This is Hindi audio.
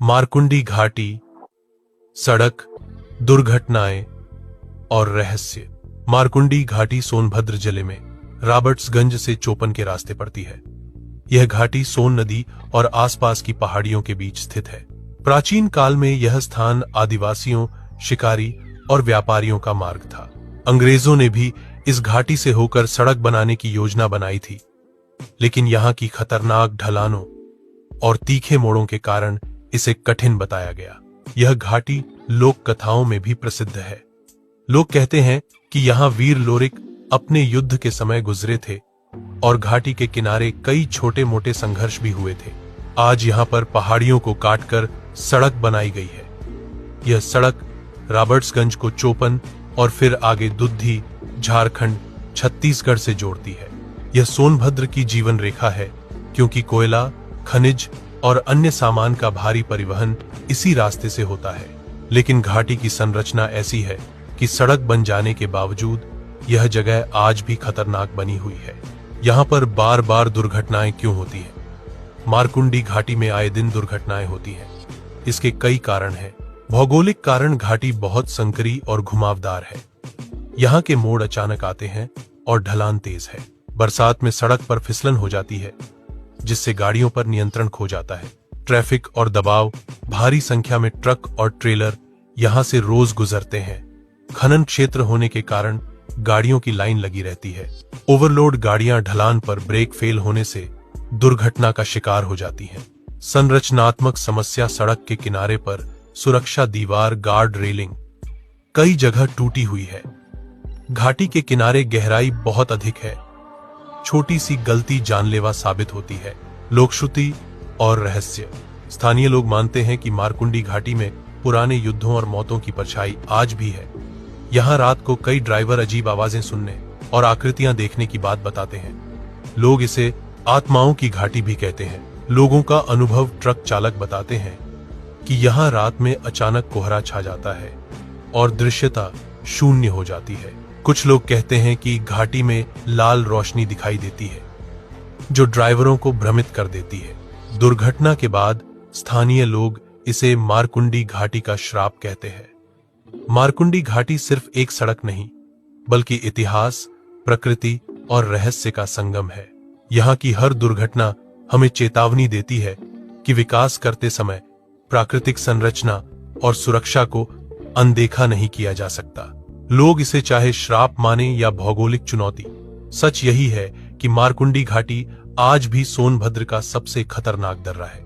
मारकुंडी घाटी, सड़क, दुर्घटनाएं और रहस्य। मारकुंडी घाटी सोनभद्र जिले में रॉबर्ट्सगंज से चोपन के रास्ते पड़ती है। यह घाटी सोन नदी और आसपास की पहाड़ियों के बीच स्थित है। प्राचीन काल में यह स्थान आदिवासियों, शिकारी और व्यापारियों का मार्ग था। अंग्रेजों ने भी इस घाटी से होकर सड़क बनाने की योजना बनाई थी, लेकिन यहाँ की खतरनाक ढलानों और तीखे मोड़ों के कारण इसे कठिन बताया गया। यह घाटी लोक कथाओं में भी प्रसिद्ध है। लोग कहते हैं कि यहाँ वीर लोरिक अपने युद्ध के समय गुजरे थे और घाटी के किनारे कई छोटे मोटे संघर्ष भी हुए थे। आज यहाँ पर पहाड़ियों को काटकर सड़क बनाई गई है। यह सड़क रॉबर्ट्सगंज को चोपन और फिर आगे दुद्धी, झारखंड, छत्तीसगढ़ से जोड़ती है। यह सोनभद्र की जीवन रेखा है, क्योंकि कोयला, खनिज और अन्य सामान का भारी परिवहन इसी रास्ते से होता है। लेकिन घाटी की संरचना ऐसी है कि सड़क बन जाने के बावजूद यह जगह आज भी खतरनाक बनी हुई है। यहाँ पर बार बार दुर्घटनाएं क्यों होती हैं? मारकुंडी घाटी में आए दिन दुर्घटनाएं होती हैं। इसके कई कारण हैं। भौगोलिक कारण, घाटी बहुत संकरी और घुमावदार है। यहाँ के मोड़ अचानक आते हैं और ढलान तेज है। बरसात में सड़क पर फिसलन हो जाती है, जिससे गाड़ियों पर नियंत्रण खो जाता है। ट्रैफिक और दबाव, भारी संख्या में ट्रक और ट्रेलर यहाँ से रोज गुजरते हैं। खनन क्षेत्र होने के कारण गाड़ियों की लाइन लगी रहती है। ओवरलोड गाड़ियां ढलान पर ब्रेक फेल होने से दुर्घटना का शिकार हो जाती हैं। संरचनात्मक समस्या, सड़क के किनारे पर सुरक्षा दीवार, गार्ड रेलिंग कई जगह टूटी हुई है। घाटी के किनारे गहराई बहुत अधिक है। छोटी सी गलती जानलेवा साबित होती है। लोकश्रुति और रहस्य। स्थानीय लोग मानते हैं कि मारकुंडी घाटी में पुराने युद्धों और मौतों की परछाई आज भी है। यहाँ रात को कई ड्राइवर अजीब आवाजें सुनने और आकृतियां देखने की बात बताते हैं। लोग इसे आत्माओं की घाटी भी कहते हैं। लोगों का अनुभव, ट्रक चालक बताते हैं कि यहाँ रात में अचानक कोहरा छा जाता है और दृश्यता शून्य हो जाती है। कुछ लोग कहते हैं कि घाटी में लाल रोशनी दिखाई देती है, जो ड्राइवरों को भ्रमित कर देती है। दुर्घटना के बाद स्थानीय लोग इसे मारकुंडी घाटी का श्राप कहते हैं। मारकुंडी घाटी सिर्फ एक सड़क नहीं, बल्कि इतिहास, प्रकृति और रहस्य का संगम है। यहाँ की हर दुर्घटना हमें चेतावनी देती है कि विकास करते समय प्राकृतिक संरचना और सुरक्षा को अनदेखा नहीं किया जा सकता। लोग इसे चाहे श्राप माने या भौगोलिक चुनौती, सच यही है कि मारकुंडी घाटी आज भी सोनभद्र का सबसे खतरनाक दर्रा है।